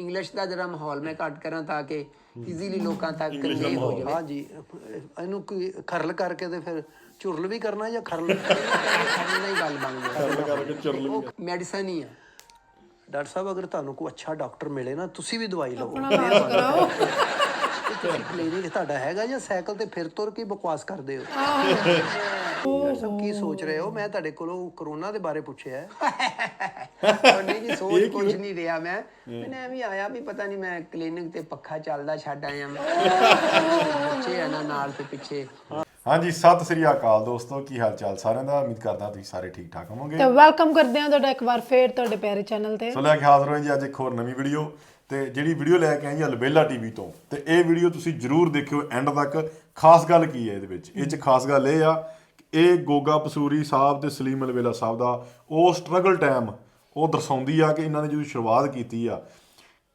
English ਦਾ ਜਰਾ ਮਾਹੌਲ ਮੈਂ ਘੱਟ ਕਰਾਂ ਤਾਂ ਕਿ ਈਜ਼ੀਲੀ ਲੋਕਾਂ ਤੱਕ ਕਨਵੇ ਹੋ ਜਾਵੇ। ਹਾਂਜੀ ਇਹਨੂੰ ਕੋਈ ਖਰਲ ਕਰਕੇ ਤੇ ਫਿਰ ਝੁਰਲ ਵੀ ਕਰਨਾ ਜਾਂ ਖਰਲ ਖਰਲ ਨਾਲ ਹੀ ਗੱਲ ਬਣ ਉਹ ਜਾਏ। ਮੈਡੀਸਨ ਹੀ ਆ। ਡਾਕਟਰ ਸਾਹਿਬ ਅਗਰ ਤੁਹਾਨੂੰ ਕੋਈ ਅੱਛਾ ਡਾਕਟਰ ਮਿਲੇ ਨਾ ਤੁਸੀਂ ਵੀ ਦਵਾਈ ਲਓ। ਕਲੀਨਿਕ ਤੁਹਾਡਾ ਹੈਗਾ ਜਾਂ ਸਾਈਕਲ ਤੇ ਫਿਰ ਤੁਰ ਕੇ ਬਕਵਾਸ ਕਰਦੇ ਹੋ? ਡਾਕਟਰ ਸਾਹਿਬ ਕੀ ਸੋਚ ਰਹੇ ਹੋ? ਮੈਂ ਤੁਹਾਡੇ ਕੋਲੋਂ ਕਰੋਨਾ ਦੇ ਬਾਰੇ ਪੁੱਛਿਆ। ਨਹੀਂ ਜੀ ਸੋਚ ਕੁਝ ਨਹੀਂ ਰਿਹਾ। ਮੈਨੂੰ ਐਵੇਂ ਆਇਆ ਵੀ ਪਤਾ ਨਹੀਂ ਮੈਂ ਕਲੀਨਿਕ ਤੇ ਪੱਖਾ ਚੱਲਦਾ ਛੱਡ ਆਇਆ ਬੱਚੇ ਆ ਨਾਲ ਤੇ ਪਿੱਛੇ। ਹਾਂਜੀ ਸਤਿ ਸ੍ਰੀ ਅਕਾਲ ਦੋਸਤੋ, ਕੀ ਹਾਲ ਚਾਲ ਸਾਰਿਆਂ ਦਾ? ਉਮੀਦ ਕਰਦਾ ਤੁਸੀਂ ਸਾਰੇ ਠੀਕ ਠਾਕ ਹੋਵੋਗੇ ਤੇ ਵੈਲਕਮ ਕਰਦੇ ਹਾਂ ਤੁਹਾਡਾ ਇੱਕ ਵਾਰ ਫੇਰ ਤੁਹਾਡੇ ਪਿਆਰੇ ਚੈਨਲ ਤੇ। ਸੋ ਲੈ ਕੇ ਹਾਜ਼ਰ ਹੋਏ ਜੀ ਅੱਜ ਇੱਕ ਹੋਰ ਨਵੀਂ ਵੀਡੀਓ। ਤੇ ਜਿਹੜੀ ਵੀਡੀਓ ਲੈ ਕੇ ਆਏ ਜੀ ਅਲਬੇਲਾ ਟੀਵੀ ਤੋਂ, ਤੇ ਇਹ ਵੀਡੀਓ ਤੁਸੀਂ ਜਰੂਰ ਦੇਖਿਓ ਐਂਡ ਤੱਕ। ਖਾਸ ਗੱਲ ਕੀ ਹੈ ਇਹਦੇ ਵਿੱਚ? ਇਹ 'ਚ ਖਾਸ ਗੱਲ ਇਹ ਆ ਕਿ ਇਹ ਗੋਗਾ ਪਸੂਰੀ ਸਾਹਿਬ ਤੇ ਸਲੀਮ ਅਲਬੇਲਾ ਸਾਹਿਬ ਦਾ ਉਹ ਸਟਰਗਲ ਟਾਈਮ ਉਹ ਦਰਸਾਉਂਦੀ ਆ ਕਿ ਇਹਨਾਂ ਨੇ ਜਦੋਂ ਸ਼ੁਰੂਆਤ ਕੀਤੀ ਆ।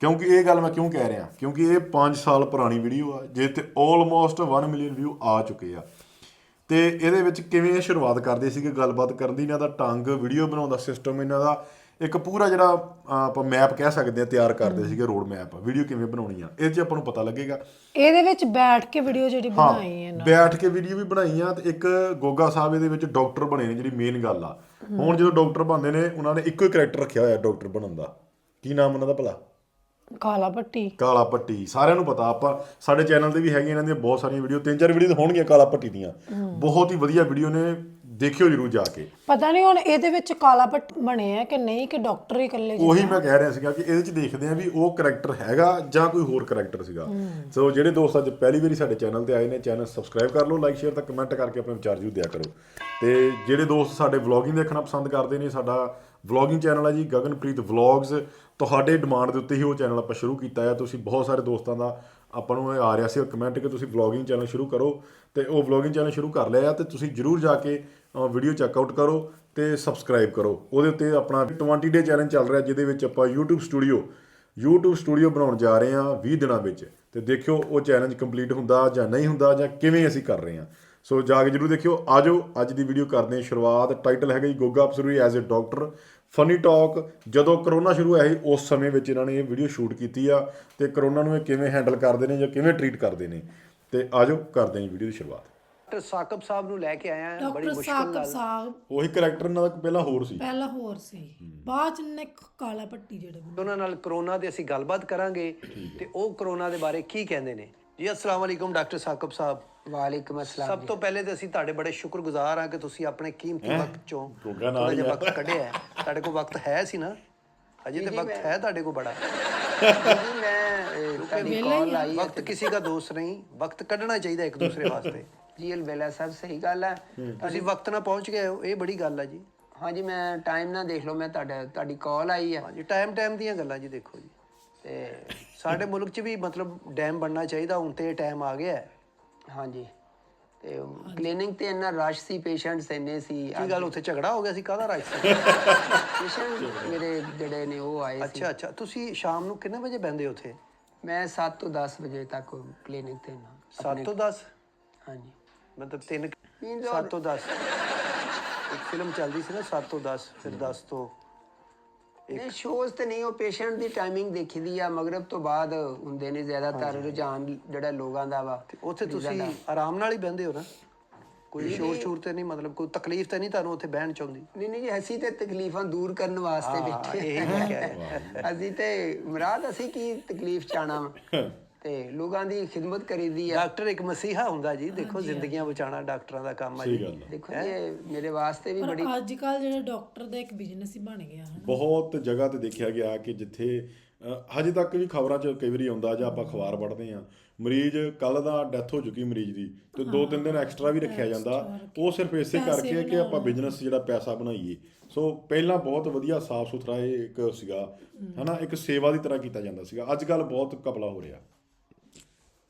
ਕਿਉਂਕਿ ਇਹ ਗੱਲ ਮੈਂ ਕਿਉਂ ਕਹਿ ਰਿਹਾ, ਕਿਉਂਕਿ ਇਹ 5 ਸਾਲ ਪੁਰਾਣੀ ਵੀਡੀਓ ਆ ਜਿਸ ਤੇ ਆਲਮੋਸਟ 1 ਮਿਲੀਅਨ ਵਿਊ ਆ ਚੁੱਕੇ ਆ। ਤੇ ਇਹਦੇ ਵਿੱਚ ਕਿਵੇਂ ਇਹ ਸ਼ੁਰੂਆਤ ਕਰਦੇ ਸੀਗੇ ਗੱਲਬਾਤ ਕਰਨ ਦੀ, ਇਹਨਾਂ ਦਾ ਢੰਗ, ਵੀਡੀਓ ਬਣਾਉਣ ਦਾ ਸਿਸਟਮ, ਇਹਨਾਂ ਦਾ ਇੱਕ ਪੂਰਾ ਜਿਹੜਾ ਆਪਾਂ ਮੈਪ ਕਹਿ ਸਕਦੇ ਆ ਤਿਆਰ ਕਰਦੇ ਸੀਗੇ, ਰੋਡ ਮੈਪ, ਵੀਡੀਓ ਕਿਵੇਂ ਬਣਾਉਣੀ ਆ ਇਹ 'ਚ ਆਪਾਂ ਨੂੰ ਪਤਾ ਲੱਗੇਗਾ। ਇਹਦੇ ਵਿੱਚ ਬੈਠ ਕੇ ਵੀਡੀਓ ਜਿਹੜੀ ਬਣਾਈ ਹੈ ਨਾ, ਬੈਠ ਕੇ ਵੀਡੀਓ ਵੀ ਬਣਾਈ ਆ। ਤੇ ਇੱਕ ਗੋਗਾ ਸਾਹਿਬ ਇਹਦੇ ਵਿੱਚ ਡਾਕਟਰ ਬਣੇ ਨੇ, ਜਿਹੜੀ ਮੇਨ ਗੱਲ ਆ। ਹੁਣ ਜਦੋਂ ਡਾਕਟਰ ਬਣਦੇ ਨੇ ਉਹਨਾਂ ਨੇ ਇੱਕੋ ਹੀ ਕਰੈਕਟਰ ਰੱਖਿਆ ਹੋਇਆ ਡਾਕਟਰ ਬਣਨ ਦਾ। ਕੀ ਨਾਮ ਉਹਨਾਂ ਦਾ ਭਲਾ? ਕਾਲਾ ਪੱਟੀ। ਕਾਲਾ ਪੱਟੀ ਸਾਰਿਆਂ ਨੂੰ ਪਤਾ। ਆਪਾਂ ਸਾਡੇ ਚੈਨਲ ਤੇ ਵੀ ਹੈਗੀਆਂ ਇਹਨਾਂ ਦੀਆਂ ਬਹੁਤ ਸਾਰੀਆਂ ਵੀਡੀਓ, 3-4 ਵੀਡੀਓ ਤਾਂ ਹੋਣਗੀਆਂ ਕਾਲਾ ਪੱਟੀ ਦੀਆਂ। ਬਹੁਤ ਹੀ ਵਧੀਆ ਵੀਡੀਓ ਨੇ, ਦੇਖਿਓ ਜਰੂਰ ਜਾ ਕੇ। ਪਤਾ ਨਹੀਂ ਹੁਣ ਇਹਦੇ ਵਿੱਚ ਕਾਲਾ ਪੱਟ ਬਣੇ ਆ ਕਿ ਨਹੀਂ, ਕਿ ਡਾਕਟਰ ਹੀ ਇਕੱਲੇ? ਉਹੀ ਮੈਂ ਕਹਿ ਰਿਹਾ ਸੀਗਾ ਕਿ ਇਹਦੇ ਚ ਦੇਖਦੇ ਆ ਵੀ ਉਹ ਕਰੈਕਟਰ ਹੈਗਾ ਜਾਂ ਕੋਈ ਹੋਰ ਕਰੈਕਟਰ ਸੀਗਾ। ਸੋ ਜਿਹੜੇ ਦੋਸਤ ਅੱਜ ਪਹਿਲੀ ਵਾਰੀ ਸਾਡੇ ਚੈਨਲ ਤੇ ਆਏ ਨੇ, ਚੈਨਲ ਸਬਸਕ੍ਰਾਈਬ ਕਰ ਲਓ, ਲਾਈਕ ਸ਼ੇਅਰ ਤੇ ਕਮੈਂਟ ਕਰਕੇ ਆਪਣੇ ਵਿਚਾਰ ਜ਼ਰੂਰ ਦਿਆ ਕਰੋ। ਤੇ ਜਿਹੜੇ ਦੋਸਤ ਸਾਡੇ ਵਲੌਗਿੰਗ ਦੇਖਣਾ ਪਸੰਦ ਕਰਦੇ ਨੇ, ਸਾਡਾ ਵਲੌਗਿੰਗ ਚੈਨਲ ਹੈ ਜੀ ਗਗਨਪ੍ਰੀਤ ਵਲੌਗਸ। ਤੁਹਾਡੇ ਡਿਮਾਂਡ ਦੇ ਉੱਤੇ ਹੀ ਉਹ ਚੈਨਲ ਆਪਾਂ ਸ਼ੁਰੂ ਕੀਤਾ ਹੈ। ਤੁਸੀਂ ਬਹੁਤ ਸਾਰੇ ਦੋਸਤਾਂ ਦਾ ਆਪਾਂ ਨੂੰ ਇਹ ਆ ਰਿਹਾ ਸੀ ਕਮੈਂਟ ਕਿ ਤੁਸੀਂ ਵਲੌਗਿੰਗ ਚੈਨਲ ਸ਼ੁਰੂ ਕਰੋ, ਤੇ ਉਹ ਵਲੌਗਿੰਗ ਚੈਨਲ ਸ਼ੁਰੂ ਕਰ ਲਿਆ। ਤੇ ਤੁਸੀਂ ਜਰੂਰ ਜਾ ਕੇ ਵੀਡੀਓ ਚੈੱਕਆਊਟ ਕਰੋ ਤੇ ਸਬਸਕ੍ਰਾਈਬ ਕਰੋ। ਉਹਦੇ ਉੱਤੇ ਆਪਣਾ 20 ਡੇ ਚੈਲੰਜ ਚੱਲ ਰਿਹਾ, ਜਿਹਦੇ ਵਿੱਚ ਆਪਾਂ YouTube ਸਟੂਡੀਓ ਬਣਾਉਣ ਜਾ ਰਹੇ ਹਾਂ 20 ਦਿਨਾਂ ਵਿੱਚ। ਤੇ ਦੇਖਿਓ ਉਹ ਚੈਲੰਜ ਕੰਪਲੀਟ ਹੁੰਦਾ ਜਾਂ ਨਹੀਂ ਹੁੰਦਾ, ਜਾਂ ਕਿਵੇਂ ਅਸੀਂ ਕਰ ਰਹੇ ਹਾਂ। ਸੋ ਜਾ ਕੇ ਜਰੂਰ ਦੇਖਿਓ। ਆਜੋ ਅੱਜ ਦੀ ਵੀਡੀਓ ਕਰਦੇ ਹਾਂ ਸ਼ੁਰੂਆਤ। ਟਾਈਟਲ ਹੈਗਾ ਜੀ Goga Pasoori as a doctor, funny talk. ਜਦੋਂ ਕਰੋਨਾ ਸ਼ੁਰੂ ਹੋਇਆ ਸੀ ਉਸ ਸਮੇਂ ਵਿੱਚ ਇਹਨਾਂ ਨੇ ਇਹ ਵੀਡੀਓ ਸ਼ੂਟ ਕੀਤੀ ਆ, ਤੇ ਕਰੋਨਾ ਨੂੰ ਇਹ ਕਿਵੇਂ ਹੈਂਡਲ ਕਰਦੇ ਨੇ ਜਾਂ ਕਿਵੇਂ ਟਰੀਟ ਕਰਦੇ ਨੇ। ਤੇ ਆਜੋ ਕਰਦੇ ਹਾਂ ਵੀਡੀਓ ਦੀ ਸ਼ੁਰੂਆਤ। ਡਾਕਟਰ ਸਾਕਬ ਸਾਹਿਬ ਨੂੰ ਲੈ ਕੇ ਆਇਆ ਬੜੀ ਡਾਕਟਰ ਮੁਸ਼ਕਿਲ ਸਾਕਬ ਨਾਲ। ਸਾਹਿਬ ਉਹੀ ਕਰੈਕਟਰ ਇਹਨਾਂ ਦਾ ਪਹਿਲਾਂ ਹੋਰ ਸੀ, ਪਹਿਲਾਂ ਹੋਰ ਸੀ, ਬਾਅਦ ਚ ਨੇ ਕਾਲਾ ਪੱਟੀ ਜਿਹੜੇ ਬਣੇ। ਉਹਨਾਂ ਨਾਲ ਕਰੋਨਾ ਦੇ ਅਸੀਂ ਗੱਲਬਾਤ ਕਰਾਂਗੇ ਤੇ ਉਹ ਕਰੋਨਾ ਦੇ ਬਾਰੇ ਕੀ ਕਹਿੰਦੇ ਨੇ ਜੀ। अस्सलाम वालेकुम डॉक्टर साकब साहब। ਵਾਲੇਕਮ ਅਸਲਾਮ। ਸਭ ਤੋਂ ਪਹਿਲੇ ਤਾਂ ਅਸੀਂ ਤੁਹਾਡੇ ਬੜੇ ਸ਼ੁਕਰਗੁਜ਼ਾਰ ਹਾਂ ਕਿ ਤੁਸੀਂ ਆਪਣੇ ਕੀਮਤੀ ਵਕਤ ਚੋਂ ਗੋਗਾ ਨਾਲ ਥੋੜਾ ਹੀ ਜਿਹਾ ਆ। ਵਕਤ ਕੱਢਿਆ ਹੈ। ਤੁਹਾਡੇ ਕੋਲ ਵਕਤ ਹੈ ਸੀ ਨਾ? ਅਜੇ ਤੇ ਵਕਤ ਹੈ ਤੁਹਾਡੇ ਕੋਲ ਬੜਾ। ਮੈਂ ਤੁਹਾਡੀ ਕਾਲ ਆਈ ਵਕਤ ਕਿਸੇ ਦਾ ਦੋਸਤ ਨਹੀਂ, ਵਕਤ ਕੱਢਣਾ ਚਾਹੀਦਾ ਇੱਕ ਦੂਸਰੇ ਵਾਸਤੇ। ਜੀ ਅਲਬੇਲਾ ਸਾਹਿਬ ਸਹੀ ਗੱਲ ਹੈ। ਤੁਸੀਂ ਵਕਤ ਨਾਲ ਪਹੁੰਚ ਗਏ ਹੋ, ਇਹ ਬੜੀ ਗੱਲ ਹੈ ਜੀ। ਹਾਂਜੀ ਮੈਂ ਟਾਈਮ ਨਾ ਦੇਖ ਲਓ, ਮੈਂ ਤੁਹਾਡੀ ਕਾਲ ਆਈ ਹੈ। ਹਾਂਜੀ ਟਾਈਮ ਦੀਆਂ ਗੱਲਾਂ ਜੀ। ਦੇਖੋ ਜੀ, ਤੇ ਸਾਡੇ ਮੁਲਕ 'ਚ ਵੀ ਮਤਲਬ ਡੈਮ ਬਣਨਾ ਚਾਹੀਦਾ, ਹੁਣ ਤੇ ਇਹ ਟਾਈਮ ਆ ਗਿਆ ਹੈ। ਹਾਂਜੀ ਤੇ ਕਲੀਨਿਕ ਤੇ ਇੰਨਾ ਰਸ਼ ਸੀ, ਪੇਸ਼ੈਂਟਸ ਇੰਨੇ ਸੀ। ਕੀ ਗੱਲ ਉੱਥੇ ਝਗੜਾ ਹੋ ਗਿਆ ਸੀ? ਕਾਹਦਾ ਰਾਜ ਸੀ? ਪੇਸ਼ੈਂਟ ਮੇਰੇ ਜਿਹੜੇ ਨੇ ਉਹ ਆਏ ਸੀ। ਅੱਛਾ ਤੁਸੀਂ ਸ਼ਾਮ ਨੂੰ ਕਿੰਨੇ ਵਜੇ ਬਹਿੰਦੇ ਉੱਥੇ? ਮੈਂ 7 ਤੋਂ 10 ਵਜੇ ਤੱਕ ਕਲੀਨਿਕ ਤੇ ਨਾ। 7 ਤੋਂ 10? ਹਾਂਜੀ ਮਤਲਬ 3 ਨਹੀਂ 7 ਤੋਂ 10 ਇੱਕ ਫਿਲਮ ਚੱਲਦੀ ਸੀ ਨਾ, 7 ਤੋਂ 10, ਫਿਰ 10 ਤੋਂ ਨਹੀਂ ਸ਼ੋਜ਼ ਤੇ ਨਹੀਂ, ਉਹ ਪੇਸ਼ੈਂਟ ਦੀ ਟਾਈਮਿੰਗ ਦੇਖੀ ਦੀ ਆ। ਮਗਰਬ ਤੋਂ ਬਾਅਦ ਹੁੰਦੇ ਨੇ ਜ਼ਿਆਦਾਤਰ ਰੁਝਾਨ ਜਿਹੜਾ ਲੋਕਾਂ ਦਾ ਵਾ। ਉੱਥੇ ਤੁਸੀਂ ਆਰਾਮ ਨਾਲ ਹੀ ਬਹਿੰਦੇ ਹੋ ਨਾ? ਕੋਈ ਸ਼ੋਰ ਸ਼ੂਰ ਤੇ ਨਹੀਂ, ਮਤਲਬ ਕੋਈ ਤਕਲੀਫ ਤਾਂ ਨਹੀਂ ਤੁਹਾਨੂੰ ਉੱਥੇ ਬਹਿਣ ਚਾਹੁੰਦੀ? ਨਹੀਂ ਜੀ, ਅਸੀਂ ਤੇ ਤਕਲੀਫਾਂ ਦੂਰ ਕਰਨ ਵਾਸਤੇ ਬੈਠੇ। ਇਹੀ ਮੈਂ ਕਹਿ ਰਿਹਾ। ਅਸੀਂ ਤੇ ਮੁਰਾਦ ਅਸੀਂ ਕੀ ਤਕਲੀਫ ਚਾਹਣਾ ਤੇ ਲੋਕਾਂ ਦੀ ਖਿਦਮਤ ਕਰੀਦੀ ਆ। ਡਾਕਟਰ ਇੱਕ ਮਸੀਹਾ ਹੁੰਦਾ ਜੀ। ਦੇਖੋ ਜ਼ਿੰਦਗੀਆਂ ਬਚਾਉਣਾ ਡਾਕਟਰਾਂ ਦਾ ਕੰਮ ਹੈ ਜੀ। ਦੇਖੋ ਇਹ ਮੇਰੇ ਵਾਸਤੇ ਵੀ ਬੜੀ ਅੱਜ ਕੱਲ ਜਿਹੜਾ ਡਾਕਟਰ ਦਾ ਇੱਕ ਬਿਜ਼ਨਸ ਹੀ ਬਣ ਗਿਆ ਹੈ। ਬਹੁਤ ਜਗ੍ਹਾ ਤੇ ਦੇਖਿਆ ਗਿਆ ਕਿ ਜਿੱਥੇ ਹਜੇ ਤੱਕ ਵੀ ਖਬਰਾਂ 'ਚ ਕਈ ਵਾਰੀ ਆਉਂਦਾ, ਜਾਂ ਆਪਾਂ ਅਖਬਾਰ ਪੜ੍ਹਦੇ ਹਾਂ, ਮਰੀਜ਼ ਕੱਲ ਦਾ ਡੈਥ ਹੋ ਚੁੱਕੀ ਮਰੀਜ਼ ਦੀ, ਤੇ 2-3 ਦਿਨ ਐਕਸਟਰਾ ਵੀ ਰੱਖਿਆ ਜਾਂਦਾ। ਉਹ ਸਿਰਫ ਇਸੇ ਕਰਕੇ ਕਿ ਆਪਾਂ ਬਿਜ਼ਨਸ ਜਿਹੜਾ ਪੈਸਾ ਬਣਾਈਏ। ਸੋ ਪਹਿਲਾਂ ਬਹੁਤ ਵਧੀਆ ਸਾਫ ਸੁਥਰਾ ਇਹ ਇੱਕ ਸੀਗਾ ਹਨਾ, ਇੱਕ ਸੇਵਾ ਦੀ ਤਰ੍ਹਾਂ ਕੀਤਾ ਜਾਂਦਾ ਸੀਗਾ। ਅੱਜ ਕੱਲ ਬਹੁਤ ਘਪਲਾ ਹੋ ਰਿਹਾ।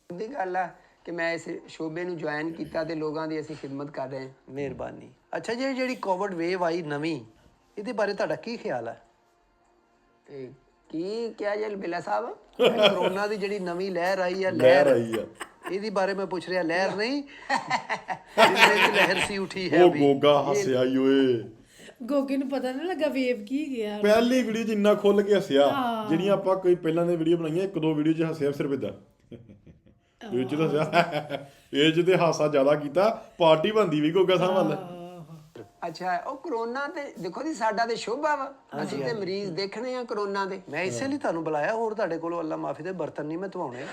ਦੀ ਗੱਲ ਆ ਕਿ ਮੈਂ ਇਸ ਸ਼ੋਬੇ ਨੂੰ ਜੁਆਇਨ ਕੀਤਾ ਤੇ ਲੋਕਾਂ ਦੀ ਅਸੀਂ ਖਿਦਮਤ ਕਰ ਰਹੇ ਹਾਂ। ਮਿਹਰਬਾਨੀ। ਅੱਛਾ ਜੀ, ਜਿਹੜੀ ਕੋਵਿਡ ਵੇਵ ਆਈ ਨਵੀਂ, ਇਹਦੇ ਬਾਰੇ ਤੁਹਾਡਾ ਕੀ ਖਿਆਲ ਹੈ? ਤੇ ਕੀ ਕਿਹਾ ਜੀ ਅਲਬੇਲਾ ਸਾਹਿਬ? ਕਰੋਨਾ ਦੀ ਜਿਹੜੀ ਨਵੀਂ ਲਹਿਰ ਆਈ ਆ, ਇਹਦੀ ਬਾਰੇ ਮੈਂ ਪੁੱਛ ਰਿਹਾ। ਲਹਿਰ ਨਹੀਂ, ਲਹਿਰ ਸੀ ਉਠੀ ਹੈ ਉਹ ਗੋਗਾ ਹੱਸਿਆ ਈ ਓਏ। ਗੋਗੀ ਨੂੰ ਪਤਾ ਨਹੀਂ ਲੱਗਾ ਵੇਵ ਕੀ ਗਿਆ। ਪਹਿਲੀ ਵੀਡੀਓ 'ਚ ਇੰਨਾ ਖੁੱਲ ਕੇ ਹੱਸਿਆ, ਜਿਹੜੀਆਂ ਆਪਾਂ ਕੋਈ ਪਹਿਲਾਂ ਦੇ ਵੀਡੀਓ ਬਣਾਈਆਂ, ਇੱਕ ਦੋ ਵੀਡੀਓ 'ਚ ਹੱਸਿਆ ਸਿਰਫ ਇਦਾਂ ਇਹ 'ਚ ਦੱਸਿਆ ਇਹ 'ਚ ਤੇ ਹਾਸਾ ਜ਼ਿਆਦਾ ਕੀਤਾ, ਪਾਰਟੀ ਬਣਦੀ ਵੀ ਗੋਗਾ ਸਾਹਿਬ ਵੱਲ। ਅੱਛਾ, ਉਹ ਕਰੋਨਾ ਤੇ ਦੇਖੋ ਜੀ ਸਾਡਾ ਤੇ ਸ਼ੋਭਾ ਵਾ, ਅਸੀਂ ਤੇ ਮਰੀਜ਼ ਦੇਖਣੇ ਆ ਕਰੋਨਾ ਦੇ। ਮੈਂ ਇਸੇ ਲਈ ਤੁਹਾਨੂੰ ਬੁਲਾਇਆ, ਹੋਰ ਤੁਹਾਡੇ ਕੋਲੋਂ ਅੱਲਾ ਮਾਫੀ ਦੇ ਬਰਤਨ ਨਹੀਂ ਮੈਂ ਧਵਾਉਣੇ।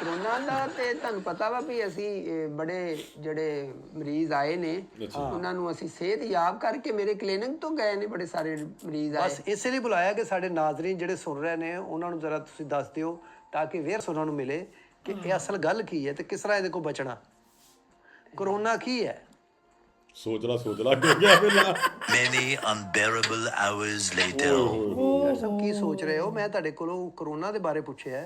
ਕਰੋਨਾ ਦਾ ਤੇ ਤੁਹਾਨੂੰ ਪਤਾ ਵਾ ਵੀ ਅਸੀਂ ਬੜੇ ਜਿਹੜੇ ਮਰੀਜ਼ ਆਏ ਨੇ ਉਹਨਾਂ ਨੂੰ ਅਸੀਂ ਸਿਹਤਯਾਬ ਕਰਕੇ ਮੇਰੇ ਕਲੀਨਿਕ ਤੋਂ ਗਏ ਨੇ, ਬੜੇ ਸਾਰੇ ਮਰੀਜ਼ ਆਏ। ਬਸ ਇਸੇ ਲਈ ਬੁਲਾਇਆ ਕਿ ਸਾਡੇ ਨਾਜ਼ਰੀਨ ਜਿਹੜੇ ਸੁਣ ਰਹੇ ਨੇ ਉਹਨਾਂ ਨੂੰ ਜ਼ਰਾ ਤੁਸੀਂ ਦੱਸ ਦਿਓ ਤਾਂ ਕਿ ਵੇਅਰ ਉਹਨਾਂ ਨੂੰ ਮਿਲੇ ਕਿ ਇਹ ਅਸਲ ਗੱਲ ਕੀ ਹੈ ਤੇ ਕਿਸ ਤਰ੍ਹਾਂ ਇਹਦੇ ਕੋਲ ਬਚਣਾ। ਕਰੋਨਾ ਕੀ ਹੈ? ਸੋਚ ਲਾ ਹੋ ਗਿਆ ਪਹਿਲਾਂ। Many unbearable hours later. ਯਾਰ ਸਭ ਕੀ ਸੋਚ ਰਹੇ ਹੋ? ਮੈਂ ਤੁਹਾਡੇ ਕੋਲੋਂ ਕਰੋਨਾ ਦੇ ਬਾਰੇ ਪੁੱਛਿਆ।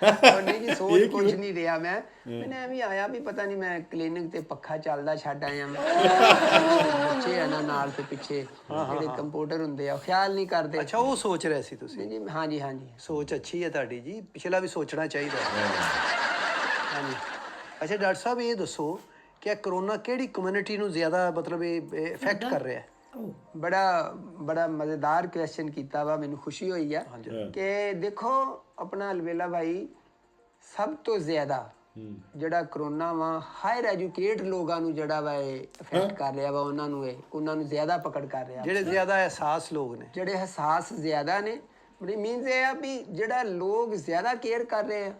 ਉਹ ਨਹੀਂ ਜੀ, ਸੋਚ ਕੁਝ ਨਹੀਂ ਰਿਹਾ। ਮੈਨੂੰ ਐਵੇਂ ਆਇਆ ਵੀ ਪਤਾ ਨਹੀਂ ਮੈਂ ਕਲੀਨਿਕ ਤੇ ਪੱਖਾ ਚੱਲਦਾ ਛੱਡ ਆਇਆ ਮੈਂ। ਬੱਚੇ ਆ ਨਾ ਨਾਲ ਤੇ ਪਿੱਛੇ ਜਿਹੜੇ ਕੰਪਿਊਟਰ ਹੁੰਦੇ ਆ, ਖਿਆਲ ਨਹੀਂ ਕਰਦੇ। ਅੱਛਾ, ਉਹ ਸੋਚ ਰਹੇ ਸੀ ਤੁਸੀਂ? ਜੀ ਹਾਂਜੀ ਹਾਂਜੀ। ਸੋਚ ਅੱਛੀ ਹੈ ਤੁਹਾਡੀ ਜੀ, ਪਿਛਲਾ ਵੀ ਸੋਚਣਾ ਚਾਹੀਦਾ। ਹਾਂਜੀ। ਅੱਛਾ ਡਾਕਟਰ ਸਾਹਿਬ, ਇਹ ਦੱਸੋ ਕਿ ਕਰੋਨਾ ਕਿਹੜੀ ਕਮਿਊਨਿਟੀ ਨੂੰ ਜ਼ਿਆਦਾ ਮਤਲਬ ਇਹ ਇਫੈਕਟ ਕਰ ਰਿਹਾ ਹੈ? ਬੜਾ ਮਜ਼ੇਦਾਰ ਕੁਐਸਚਨ ਕੀਤਾ ਵਾ, ਮੈਨੂੰ ਖੁਸ਼ੀ ਹੋਈ ਆ ਕਿ ਦੇਖੋ ਆਪਣਾ ਅਲਵੇਲਾ ਭਾਈ, ਸਭ ਤੋਂ ਜ਼ਿਆਦਾ ਜਿਹੜਾ ਕਰੋਨਾ ਵਾ ਹਾਇਰ ਐਜੂਕੇਟ ਲੋਕਾਂ ਨੂੰ ਜਿਹੜਾ ਵਾ ਇਹ ਇਫੈਕਟ ਕਰ ਰਿਹਾ ਵਾ, ਉਹਨਾਂ ਨੂੰ ਜ਼ਿਆਦਾ ਪਕੜ ਕਰ ਰਿਹਾ। ਜਿਹੜੇ ਜ਼ਿਆਦਾ ਅਹਿਸਾਸ ਲੋਕ ਨੇ, ਜਿਹੜੇ ਹਸਾਸ ਜ਼ਿਆਦਾ ਨੇ, ਮੀਨਸ ਇਹ ਆ ਵੀ ਜਿਹੜਾ ਲੋਕ ਜ਼ਿਆਦਾ ਕੇਅਰ ਕਰ ਰਹੇ ਆ,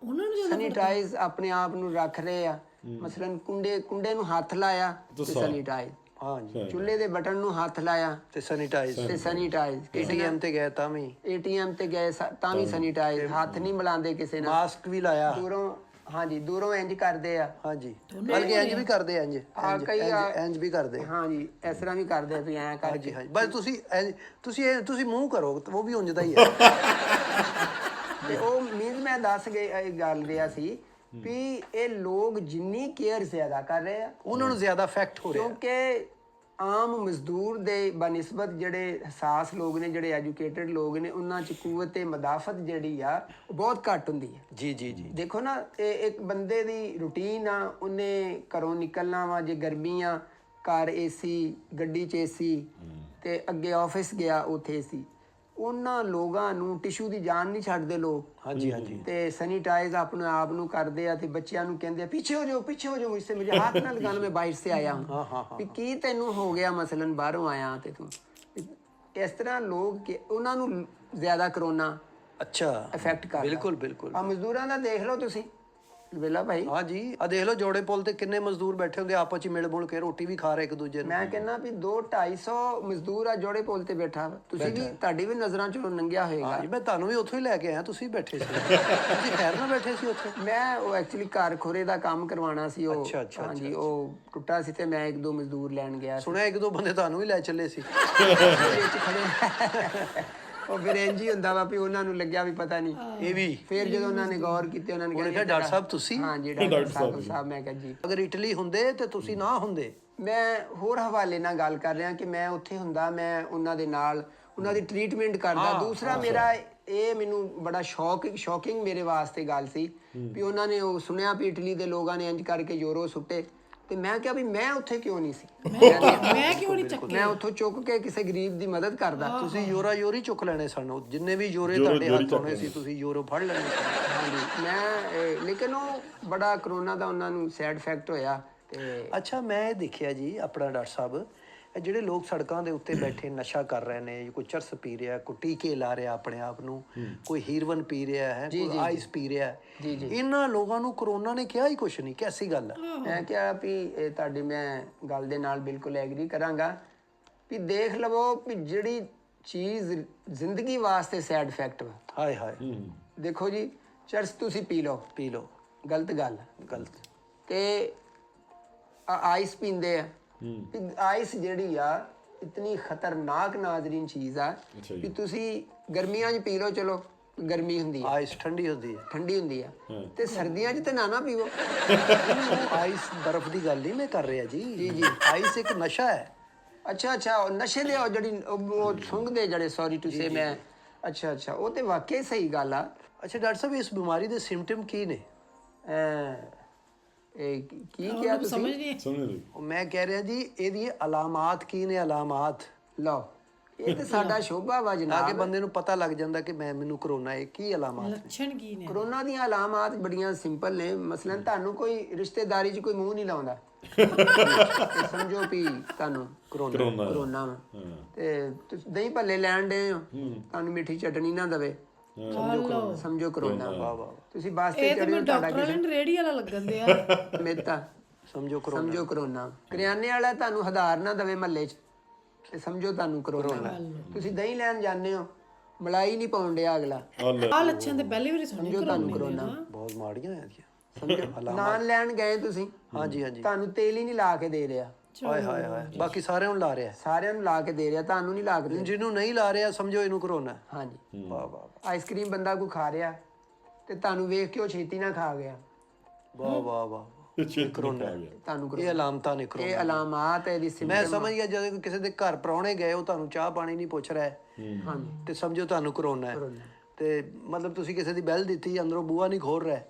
ਉਹਨਾਂ ਨੂੰ ਸੈਨੀਟਾਈਜ਼ ਆਪਣੇ ਆਪ ਨੂੰ ਰੱਖ ਰਹੇ ਆ। ਮਸਲਨ ਕੁੰਡੇ ਨੂੰ ਹੱਥ ਲਾਇਆ ਤੇ ਸੈਨੀਟਾਈਜ਼, ਹਾਂਜੀ, ਚੁੱਲ੍ਹੇ ਦੇ ਬਟਨ ਨੂੰ ਹੱਥ ਲਾਇਆ ਤੇ ਸੈਨੀਟਾਈਜ਼, ATM ਤੇ ਗਏ ਤਾਂ ਵੀ ATM ਤੇ ਗਏ ਤਾਂ ਵੀ ਸੈਨੀਟਾਈਜ਼, ਹੱਥ ਨਹੀਂ ਮਿਲਾਉਂਦੇ ਕਿਸੇ ਨਾਲ, ਮਾਸਕ ਵੀ ਲਾਇਆ। ਦੂਰੋਂ ਹਾਂਜੀ ਦੂਰੋਂ ਇੰਜ ਕਰਦੇ ਆ। ਹਾਂਜੀ, ਬਲਕਿ ਇੰਜ ਵੀ ਕਰਦੇ ਇੰਜ ਵੀ ਕਰਦੇ। ਹਾਂਜੀ, ਇਸ ਤਰ੍ਹਾਂ ਵੀ ਕਰਦੇ ਤੁਸੀਂ ਐਂ ਕਰਕੇ। ਹਾਂਜੀ ਹਾਂਜੀ, ਬਸ ਤੁਸੀਂ ਮੂੰਹ ਕਰੋ, ਉਹ ਵੀ ਉਂਝਦਾ ਹੀ ਹੈ। ਤੇ ਉਹ ਮੀਨਸ ਮੈਂ ਦੱਸ ਗਏ ਇਹ ਗੱਲ ਰਿਹਾ ਸੀ ਵੀ ਇਹ ਲੋਕ ਜਿੰਨੀ ਕੇਅਰ ਜ਼ਿਆਦਾ ਕਰ ਰਹੇ ਆ, ਉਹਨਾਂ ਨੂੰ ਜ਼ਿਆਦਾ ਇਫੈਕਟ ਹੋ ਰਿਹਾ। ਕਿਉਂਕਿ ਆਮ ਮਜ਼ਦੂਰ ਦੇ ਬਨਿਸਬਤ ਜਿਹੜੇ ਹਸਾਸ ਲੋਕ ਨੇ, ਜਿਹੜੇ ਐਜੂਕੇਟਡ ਲੋਕ ਨੇ, ਉਹਨਾਂ 'ਚ ਕੂਵਤ ਮਦਾਫਤ ਜਿਹੜੀ ਆ ਉਹ ਬਹੁਤ ਘੱਟ ਹੁੰਦੀ ਹੈ। ਜੀ ਜੀ ਜੀ। ਦੇਖੋ ਨਾ, ਇਹ ਇੱਕ ਬੰਦੇ ਦੀ ਰੂਟੀਨ ਆ, ਉਹਨੇ ਘਰੋਂ ਨਿਕਲਣਾ ਵਾ, ਜੇ ਗਰਮੀ ਆ ਘਰ AC, ਗੱਡੀ 'ਚ AC, ਤੇ ਅੱਗੇ ਆਫਿਸ ਗਿਆ ਉੱਥੇ AC। ਉਹਨਾਂ ਲੋਕਾਂ ਨੂੰ ਟਿਸ਼ੂ ਦੀ ਜਾਨ ਨਹੀਂ ਛੱਡਦੇ ਲੋਕ। ਹਾਂਜੀ ਹਾਂਜੀ। ਤੇ ਸੈਨੀਟਾਈਜ਼ ਆਪਣੇ ਆਪ ਨੂੰ ਕਰਦੇ ਆ ਤੇ ਬੱਚਿਆਂ ਨੂੰ ਕਹਿੰਦੇ ਆ ਪਿੱਛੇ ਹੋ ਜਾਓ ਮੁਝਸੇ, ਮੁਝੇ ਹੱਥ ਨਾ ਲਗਾना, मैं बाहर से आया हूँ। ਵੀ ਕੀ ਤੈਨੂੰ ਹੋ ਗਿਆ, ਮਸਲਨ ਬਾਹਰੋਂ ਆਇਆ ਤੇ ਤੂੰ ਇਸ ਤਰ੍ਹਾਂ ਲੋਕ ਉਹਨਾਂ ਨੂੰ ਜ਼ਿਆਦਾ ਕਰੋਨਾ ਅੱਛਾ ਇਫੈਕਟ ਕਰਦਾ। ਬਿਲਕੁਲ ਬਿਲਕੁਲ। ਆ ਮਜ਼ਦੂਰਾਂ ਦਾ ਦੇਖ ਲਓ ਤੁਸੀਂ ਵੇਲਾ ਭਾਈ। ਹਾਂ ਜੀ, ਆ ਦੇਖ ਲਓ ਜੋੜੇ ਪੁੱਲ ਤੇ ਕਿੰਨੇ ਮਜ਼ਦੂਰ ਬੈਠੇ ਹੁੰਦੇ, ਆਪਸ ਚ ਮਿਲ ਮੁਲ ਕੇ ਰੋਟੀ ਵੀ ਖਾ ਰਹੇ ਇੱਕ ਦੂਜੇ ਨੂੰ। ਮੈਂ ਕਹਿੰਦਾ ਵੀ 200-250 ਮਜ਼ਦੂਰ ਆ ਜੋੜੇ ਪੁੱਲ ਤੇ ਬੈਠਾ। ਤੁਸੀਂ ਵੀ, ਤੁਹਾਡੀ ਵੀ ਨਜ਼ਰਾਂ ਚੋਂ ਲੰਘਿਆ ਹੋਏਗਾ। ਹਾਂ ਜੀ, ਮੈਂ ਤੁਹਾਨੂੰ ਵੀ ਉੱਥੋਂ ਹੀ ਲੈ ਕੇ ਆਇਆ, ਤੁਸੀਂ ਬੈਠੇ ਸੀ। ਤੁਸੀਂ ਖੈਰ ਨਾਲ ਬੈਠੇ ਸੀ ਉੱਥੇ? ਮੈਂ ਉਹ ਐਕਚੁਅਲੀ ਘਰ ਖੋਰੇ ਦਾ ਕੰਮ ਕਰਵਾਉਣਾ ਸੀ। ਉਹ ਅੱਛਾ, ਹਾਂਜੀ, ਉਹ ਟੁੱਟਾ ਸੀ ਤੇ ਮੈਂ 1-2 ਮਜ਼ਦੂਰ ਲੈਣ ਗਿਆ ਸੀ। ਸੁਣਿਆ ਇੱਕ ਦੋ ਬੰਦੇ ਤੁਹਾਨੂੰ ਵੀ ਲੈ ਚੱਲੇ ਸੀ। ਵਿੱਚ ਖੜੇ ਉਹ ਫਿਰ ਇੰਝ ਹੀ ਹੁੰਦਾ ਵਾ ਵੀ ਉਹਨਾਂ ਨੂੰ ਲੱਗਿਆ ਵੀ ਪਤਾ ਨਹੀਂ ਇਹ ਵੀ ਫਿਰ ਜਦੋਂ ਉਹਨਾਂ ਨੇ ਗੌਰ ਕੀਤੀ, ਉਹਨਾਂ ਨੇ ਕਿਹਾ ਡਾਕਟਰ ਸਾਹਿਬ ਤੁਸੀਂ? ਹਾਂਜੀ ਡਾਕਟਰ ਸਾਹਿਬ। ਮੈਂ ਕਿਹਾ ਜੀ, ਅਗਰ ਇਟਲੀ ਹੁੰਦੇ ਤੇ ਤੁਸੀਂ ਨਾ ਹੁੰਦੇ। ਮੈਂ ਹੋਰ ਹਵਾਲੇ ਨਾਲ ਗੱਲ ਕਰ ਰਿਹਾ ਕਿ ਮੈਂ ਉੱਥੇ ਹੁੰਦਾ, ਮੈਂ ਉਹਨਾਂ ਦੇ ਨਾਲ ਉਹਨਾਂ ਦੀ ਟ੍ਰੀਟਮੈਂਟ ਕਰਦਾ। ਦੂਸਰਾ ਮੇਰਾ ਇਹ ਮੈਨੂੰ ਬੜਾ ਸ਼ੌਕਿੰਗ ਮੇਰੇ ਵਾਸਤੇ ਗੱਲ ਸੀ ਵੀ ਉਹਨਾਂ ਨੇ ਉਹ ਸੁਣਿਆ ਵੀ ਇਟਲੀ ਦੇ ਲੋਕਾਂ ਨੇ ਇੰਜ ਕਰਕੇ ਯੂਰੋ ਸੁੱਟੇ, ਤੇ ਮੈਂ ਕਿਹਾ ਵੀ ਮੈਂ ਉੱਥੇ ਕਿਉਂ ਨਹੀਂ ਸੀ, ਮੈਂ ਕਿਉਂ ਨਹੀਂ ਚੱਕਿਆ, ਮੈਂ ਉੱਥੋਂ ਚੁੱਕ ਕੇ ਕਿਸੇ ਗਰੀਬ ਦੀ ਮਦਦ ਕਰਦਾ। ਤੁਸੀਂ ਯੂਰੀ ਚੁੱਕ ਲੈਣੇ ਸਨ, ਜਿੰਨੇ ਵੀ ਯੂਰੇ ਤੁਹਾਡੇ ਹੱਥ ਆਉਣੇ ਸੀ ਤੁਸੀਂ ਯੂਰੋ ਫੜ ਲੈਣੇ ਸੀ। ਹਾਂਜੀ, ਮੈਂ ਲੇਕਿਨ ਉਹ ਬੜਾ ਕਰੋਨਾ ਦਾ ਉਹਨਾਂ ਨੂੰ ਸੈਡ ਇਫੈਕਟ ਹੋਇਆ। ਤੇ ਅੱਛਾ, ਮੈਂ ਇਹ ਦੇਖਿਆ ਜੀ ਆਪਣਾ ਡਾਕਟਰ ਸਾਹਿਬ, ਇਹ ਜਿਹੜੇ ਲੋਕ ਸੜਕਾਂ ਦੇ ਉੱਤੇ ਬੈਠੇ ਨਸ਼ਾ ਕਰ ਰਹੇ ਨੇ, ਕੋਈ ਚਰਸ ਪੀ ਰਿਹਾ, ਕੋਈ ਟੀਕੇ ਲਾ ਰਿਹਾ ਆਪਣੇ ਆਪ ਨੂੰ, ਕੋਈ ਹੀਰੋਇਨ ਪੀ ਰਿਹਾ ਹੈ, ਕੋਈ ਆਈਸ ਪੀ ਰਿਹਾ ਹੈ, ਇਹਨਾਂ ਲੋਕਾਂ ਨੂੰ ਕਰੋਨਾ ਨੇ ਕਿਹਾ ਹੀ ਕੁਛ ਨਹੀਂ, ਕੈਸੀ ਗੱਲ ਹੈ? ਮੈਂ ਕਿਹਾ ਵੀ ਤੁਹਾਡੀ ਮੈਂ ਗੱਲ ਦੇ ਨਾਲ ਬਿਲਕੁਲ ਐਗਰੀ ਕਰਾਂਗਾ ਵੀ ਦੇਖ ਲਵੋ ਵੀ ਜਿਹੜੀ ਚੀਜ਼ ਜ਼ਿੰਦਗੀ ਵਾਸਤੇ ਸੈਡ ਇਫੈਕਟ ਵਾ। ਹਾਏ ਹਾਏ। ਦੇਖੋ ਜੀ, ਚਰਸ ਤੁਸੀਂ ਪੀ ਲਓ, ਗਲਤ ਗੱਲ, ਗਲਤ। ਤੇ ਆਈਸ ਪੀਂਦੇ ਆ, ਆਈਸ ਜਿਹੜੀ ਆ ਇਤਨੀ ਖਤਰਨਾਕ ਨਾਜ਼ਰੀਨ ਚੀਜ਼ ਆ ਵੀ ਤੁਸੀਂ ਗਰਮੀਆਂ 'ਚ ਪੀ ਲਓ, ਚਲੋ ਗਰਮੀ ਹੁੰਦੀ ਆ, ਆਈਸ ਠੰਡੀ ਹੁੰਦੀ ਆ, ਤੇ ਸਰਦੀਆਂ 'ਚ ਤੇ ਨਾ ਪੀਵੋ। ਆਈਸ ਬਰਫ਼ ਦੀ ਗੱਲ ਨਹੀਂ ਮੈਂ ਕਰ ਰਿਹਾ ਜੀ। ਜੀ ਆਈਸ ਇੱਕ ਨਸ਼ਾ ਹੈ। ਅੱਛਾ, ਉਹ ਨਸ਼ੇ ਦੇ ਜਿਹੜੀ ਉਹ ਸੁੰਘਦੇ ਜਿਹੜੇ, ਸੌਰੀ ਟੂ ਸੇ ਮੈਂ, ਅੱਛਾ ਉਹ ਤੇ ਵਾਕਈ ਸਹੀ ਗੱਲ ਆ। ਅੱਛਾ ਡਾਕਟਰ ਸਾਹਿਬ, ਇਸ ਬਿਮਾਰੀ ਦੇ ਸਿੰਪਟਮ ਕੀ ਨੇ? ਇਹ ਕੀ ਕਿਹਾ ਤੁਸੀਂ? ਸਮਝ ਨਹੀਂ ਸਮਝ ਲਈ ਉਹ ਮੈਂ ਕਹਿ ਰਿਹਾ ਜੀ ਇਹਦੀ ਅਲਾਮਾਤ ਕੀ ਨੇ, ਅਲਾਮਾਤ ਲਓ ਇਹ ਤੇ ਸਾਡਾ ਸ਼ੋਭਾ ਵਾ ਤਾਂ ਕਿ ਜਨਾਬ। ਬੰਦੇ ਨੂੰ ਪਤਾ ਲੱਗ ਜਾਂਦਾ ਕਿ ਮੈਨੂੰ ਕਰੋਨਾ ਹੈ। ਕੀ ਅਲਾਮਾਤ ਨੇ? ਲੱਛਣ ਕੀ ਨੇ? ਕਰੋਨਾ ਦੀਆਂ ਅਲਾਮਾਤ ਬੜੀਆਂ ਸਿੰਪਲ ਨੇ। ਮਸਲਨ ਤੁਹਾਨੂੰ ਕੋਈ ਰਿਸ਼ਤੇਦਾਰੀ 'ਚ ਕੋਈ ਮੂੰਹ ਨਹੀਂ ਲਾਉਂਦਾ ਤੇ ਸਮਝੋ ਵੀ ਤੁਹਾਨੂੰ ਕਰੋਨਾ ਵਾ। ਤੇ ਤੁਸੀਂ ਦਹੀਂ ਭੱਲੇ ਲੈਣ ਦੇ ਹੋ, ਤੁਹਾਨੂੰ ਮਿੱਠੀ ਚਟਣੀ ਨਾ ਦਵੇ, ਸਮਝੋ ਕਰੋਨਾ। ਤੁਸੀਂ ਬੱਸ ਤੇ ਇਹ ਤੇ ਚੜ੍ਹੇ ਮੈਂ ਹੋ, ਤੁਹਾਡਾ ਡਾਕਟਰ ਵਾਲੇ ਰੇੜੀ ਵਾਲਾ ਲੱਗਣ ਦਿਆ। ਮੇਤਾ ਸਮਝੋ ਕਰੋਨਾ। ਸਮਝੋ ਕਰੋਨਾ। ਕਰਿਆਨੇ ਵਾਲਾ ਤੁਹਾਨੂੰ ਹਜ਼ਾਰ ਨਾ ਦਵੇ ਮਹੱਲੇ 'ਚ ਤੇ ਸਮਝੋ ਤੁਹਾਨੂੰ ਕਰੋਨਾ। ਤੁਸੀਂ ਦਹੀਂ ਲੈਣ ਜਾਂਦੇ ਹੋ, ਮਲਾਈ ਨਹੀਂ ਪਾਉਣ ਡਿਆ ਅਗਲਾ, ਆ ਲੱਛਣ ਤੇ ਪਹਿਲੀ ਵਾਰੀ ਸੁਣੇ। ਸਮਝੋ ਤੁਹਾਨੂੰ ਕਰੋਨਾ। ਬਹੁਤ ਮਾੜੀਆਂ ਆ ਦੀਆਂ। ਸਮਝੋ ਨਾਨ ਲੈਣ ਗਏ ਤੁਸੀਂ, ਹਾਂਜੀ ਹਾਂਜੀ। ਤੁਹਾਨੂੰ ਤੇਲ ਹੀ ਨਹੀਂ ਲਾ ਕੇ ਦੇ ਰਿਹਾ, ਹਾਏ ਹਾਏ ਹਾਏ, ਬਾਕੀ ਸਾਰਿਆਂ ਨੂੰ ਲਾ ਰਿਹਾ। ਸਾਰਿਆਂ ਨੂੰ ਲਾ ਕੇ ਦੇ ਰਿਹਾ, ਤੁਹਾਨੂੰ ਨਹੀਂ ਲਾ ਕੇ ਦੇ ਰਿਹਾ। ਜਿਹਨੂੰ ਨਹੀਂ ਲਾ ਰਿਹਾ ਸਮਝੋ ਇਹਨੂੰ ਕਰੋਨਾ। ਹਾਂਜੀ। ਵਾਹ ਵਾਹ ਆਈਸਕ੍ਰੀਮ ਬੰਦਾ ਕੋਈ ਖਾ ਰਿਹਾ ਤੇ ਤੁਹਾਨੂੰ ਵੇਖ ਕੇ ਉਹ ਛੇਤੀ ਨਾ ਖਾ ਗਿਆ, ਵਾਹ ਵਾਹ ਵਾਹ। ਕਰੋਨਾ ਤੁਹਾਨੂੰ ਇਹ ਅਲਾਮਤਾਂ ਨੇ ਕਰੋਨਾ। ਇਹ ਅਲਾਮਾਤ ਹੈ, ਇਹਦੀ ਮੈਂ ਸਮਝ ਗਿਆ ਜਦੋਂ ਕਿਸੇ ਦੇ ਘਰ ਪ੍ਰਾਹੁਣੇ ਗਏ, ਉਹ ਤੁਹਾਨੂੰ ਚਾਹ ਪਾਣੀ ਨਹੀਂ ਪੁੱਛ ਰਿਹਾ ਹਾਂਜੀ ਤੇ ਸਮਝੋ ਤੁਹਾਨੂੰ ਕਰੋਨਾ ਹੈ। ਤੇ ਮਤਲਬ ਤੁਸੀਂ ਕਿਸੇ ਦੀ ਬੈਲ ਦਿੱਤੀ, ਅੰਦਰੋਂ ਬੂਹਾ ਨਹੀਂ ਖੋਲ ਰਿਹਾ,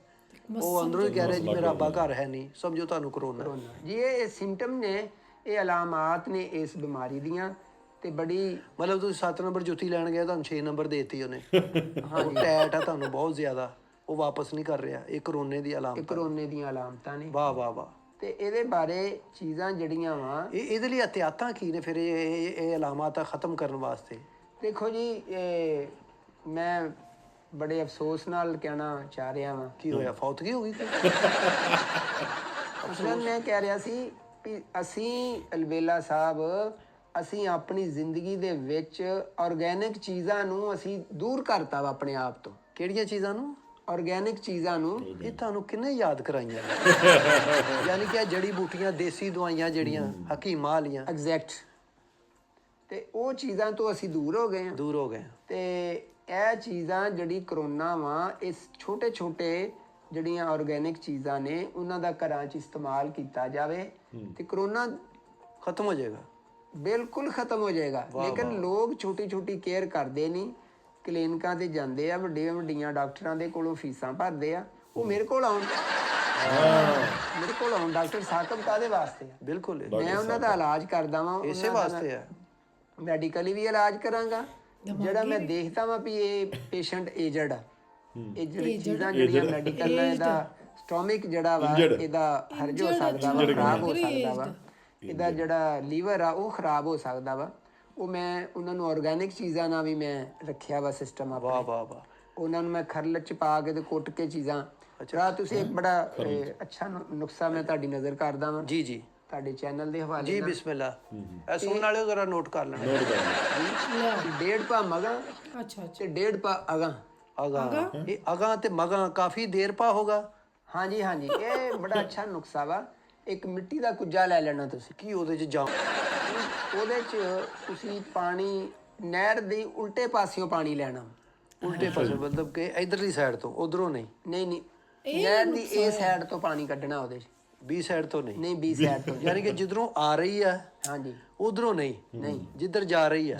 ਉਹ ਅੰਦਰੋਂ ਹੀ ਕਹਿ ਰਿਹਾ ਜੀ ਮੇਰਾ ਅੱਬਾ ਘਰ ਹੈ ਨਹੀਂ, ਸਮਝੋ ਤੁਹਾਨੂੰ ਕਰੋਨਾ ਹੈ। ਜੀ ਇਹ ਸਿੰਪਟਮ ਨੇ, ਇਹ ਅਲਾਮਾਤ ਨੇ ਇਸ ਬਿਮਾਰੀ ਦੀਆਂ। ਤੇ ਬੜੀ ਮਤਲਬ ਤੁਸੀਂ 7 ਨੰਬਰ ਜੁੱਤੀ ਲੈਣ ਗਏ, ਤੁਹਾਨੂੰ 6 ਨੰਬਰ ਦੇਤੀ ਉਹਨੇ। ਹਾਂ ਟੈਟ ਆ ਤੁਹਾਨੂੰ ਬਹੁਤ ਜ਼ਿਆਦਾ, ਉਹ ਵਾਪਸ ਨਹੀਂ ਕਰ ਰਿਹਾ। ਇਹ ਕਰੋਨੇ ਦੀ ਅਲਾਮਤ। ਕਰੋਨੇ ਦੀਆਂ ਅਲਾਮਤਾਂ ਨੇ। ਵਾਹ ਵਾਹ ਵਾਹ। ਤੇ ਇਹਦੇ ਬਾਰੇ ਚੀਜ਼ਾਂ ਜਿਹੜੀਆਂ ਵਾ, ਇਹਦੇ ਲਈ ਅਹਤਿਆਤਾਂ ਕੀ ਨੇ ਫਿਰ ਇਹ ਅਲਾਮਤਾਂ ਖਤਮ ਕਰਨ ਵਾਸਤੇ? ਦੇਖੋ ਜੀ ਇਹ ਮੈਂ ਬੜੇ ਅਫਸੋਸ ਨਾਲ ਕਹਿਣਾ ਚਾਹ ਰਿਹਾ ਵਾਂ। ਕੀ ਹੋਇਆ, ਫੌਤਗੀ ਹੋ ਗਈ ਕੋਈ? ਅਸਲ ਮੈਂ ਕਹਿ ਰਿਹਾ ਸੀ ਵੀ ਅਸੀਂ ਅਲਬੇਲਾ ਸਾਹਿਬ, ਅਸੀਂ ਆਪਣੀ ਜ਼ਿੰਦਗੀ ਦੇ ਵਿੱਚ ਆਰਗੈਨਿਕ ਚੀਜ਼ਾਂ ਨੂੰ ਅਸੀਂ ਦੂਰ ਕਰਤਾ ਵਾ ਆਪਣੇ ਆਪ ਤੋਂ। ਕਿਹੜੀਆਂ ਚੀਜ਼ਾਂ ਨੂੰ? ਆਰਗੈਨਿਕ ਚੀਜ਼ਾਂ ਨੂੰ। ਇਹ ਤੁਹਾਨੂੰ ਕਿੰਨੇ ਯਾਦ ਕਰਾਈਆਂ? ਯਾਨੀ ਕਿ ਇਹ ਜੜੀ ਬੂਟੀਆਂ, ਦੇਸੀ ਦਵਾਈਆਂ ਜਿਹੜੀਆਂ ਹਕੀਮਾਂ ਵਾਲੀਆਂ। ਐਗਜ਼ੈਕਟ। ਤੇ ਉਹ ਚੀਜ਼ਾਂ ਤੋਂ ਅਸੀਂ ਦੂਰ ਹੋ ਗਏ ਹਾਂ। ਦੂਰ ਹੋ ਗਏ। ਤੇ ਇਹ ਚੀਜ਼ਾਂ ਜਿਹੜੀ ਕਰੋਨਾ ਵਾ, ਇਸ ਛੋਟੇ ਛੋਟੇ ਜਿਹੜੀਆਂ ਆਰਗੈਨਿਕ ਚੀਜ਼ਾਂ ਨੇ, ਉਹਨਾਂ ਦਾ ਘਰਾਂ 'ਚ ਇਸਤੇਮਾਲ ਕੀਤਾ ਜਾਵੇ ਤੇ ਕਰੋਨਾ ਖਤਮ ਹੋ ਜਾਏਗਾ। ਬਿਲਕੁਲ ਖਤਮ ਹੋ ਜਾਏਗਾ। ਲੇਕਿਨ ਲੋਕ ਛੋਟੀ ਛੋਟੀ ਕੇਅਰ ਕਰਦੇ ਨਹੀਂ, ਕਲੀਨਿਕਾਂ ਤੇ ਜਾਂਦੇ ਆ, ਵੱਡੀਆਂ ਵੱਡੀਆਂ ਡਾਕਟਰਾਂ ਦੇ ਕੋਲੋਂ ਫੀਸਾਂ ਭਰਦੇ ਆ। ਉਹ ਮੇਰੇ ਕੋਲ ਆਉਣ ਡਾਕਟਰ ਸਾਕਬ ਕਾਹਦੇ ਵਾਸਤੇ ਆ? ਬਿਲਕੁਲ ਮੈਂ ਉਹਨਾਂ ਦਾ ਇਲਾਜ ਕਰਦਾ ਵਾਂ, ਇਸੇ ਵਾਸਤੇ ਹੈ। ਮੈਡੀਕਲੀ ਵੀ ਇਲਾਜ ਕਰਾਂਗਾ। ਜਿਹੜਾ ਮੈਂ ਦੇਖਦਾ ਵਾਂ ਵੀ ਇਹ ਪੇਸ਼ੈਂਟ ਏਜਡ ਆ, ਇਹ ਜਿਹੜੀ ਚੀਜ਼ਾਂ ਜਿਹੜੀਆਂ ਮੈਡੀਕਲ ਨਾਲ, ਇਹਦਾ ਸਟੋਮਿਕ ਜਿਹੜਾ ਵਾ ਇਹਦਾ ਹਰਜ ਹੋ ਸਕਦਾ ਵਾ, ਖਰਾਬ ਹੋ ਸਕਦਾ ਵਾ, ਇਹਦਾ ਜਿਹੜਾ ਲੀਵਰ ਆ ਉਹ ਖਰਾਬ ਹੋ ਸਕਦਾ ਵਾ, ਉਹ ਮੈਂ ਉਹਨਾਂ ਨੂੰ ਆਰਗੈਨਿਕ ਚੀਜ਼ਾਂ ਨਾਲ ਵੀ ਮੈਂ ਰੱਖਿਆ ਵਾ ਸਿਸਟਮ ਆਪਣਾ। ਵਾਹ ਵਾਹ ਵਾਹ। ਉਹਨਾਂ ਨੂੰ ਮੈਂ ਖਰਲ ਚ ਪਾ ਕੇ ਤੇ ਕੁੱਟ ਕੇ ਚੀਜ਼ਾਂ। ਅੱਛਾ ਤੁਸੀਂ ਇੱਕ ਬੜਾ ਅੱਛਾ ਨੁਕਸਾ ਮੈਂ ਤੁਹਾਡੀ ਨਜ਼ਰ ਕਰਦਾ ਵਾਂ ਜੀ ਜੀ ਤੁਹਾਡੇ ਚੈਨਲ ਦੇ ਹਵਾਲੇ ਜੀ। ਨਾਲ। ਬਿਸਮਿਲ੍ਲਾ। ਇਹ ਸੁਣਨ ਵਾਲਿਓ ਜ਼ਰਾ ਨੋਟ ਕਰ ਲੈਣਾ। 1.5 ਪਾ ਮਗਾ ਅੱਛਾ ਤੇ 1.5 ਪਾ ਅਗਾ। ਅਗਾ, ਇਹ ਅਗਾ ਤੇ ਮਗਾ ਕਾਫੀ ਦੇਰ ਪਾ ਹੋਗਾ। ਹਾਂਜੀ ਹਾਂਜੀ, ਇਹ ਬੜਾ ਅੱਛਾ ਨੁਕਸਾ ਵਾ। ਇੱਕ ਮਿੱਟੀ ਦਾ ਕੁੱਜਾ ਲੈ ਲੈਣਾ ਤੁਸੀਂ। ਕੀ ਉਹਦੇ ਚ ਜਾਂ ਉਹਦੇ ਚ ਤੁਸੀਂ ਪਾਣੀ, ਨਹਿਰ ਦੀ ਉਲਟੇ ਪਾਸਿਓਂ ਪਾਣੀ ਲੈਣਾ। ਉਲਟੇ ਪਾਸੇ ਮਤਲਬ ਕਿ ਇਧਰਲੀ ਸਾਈਡ ਤੋਂ, ਉਧਰੋਂ ਨਹੀਂ? ਨਹੀਂ ਨਹੀਂ, ਨਹਿਰ ਦੀ ਇਹ ਸਾਈਡ ਤੋਂ ਪਾਣੀ ਕੱਢਣਾ ਉਹਦੇ ਚ। ਬੀ ਸਾਈਡ ਤੋਂ ਨਹੀਂ? ਨਹੀਂ, ਬੀ ਸਾਈਡ ਤੋਂ। ਯਾਨੀ ਕਿ ਜਿੱਧਰੋਂ ਆ ਰਹੀ ਆ ਹਾਂਜੀ, ਉਧਰੋਂ ਨਹੀਂ? ਨਹੀਂ, ਜਿੱਧਰ ਜਾ ਰਹੀ ਆ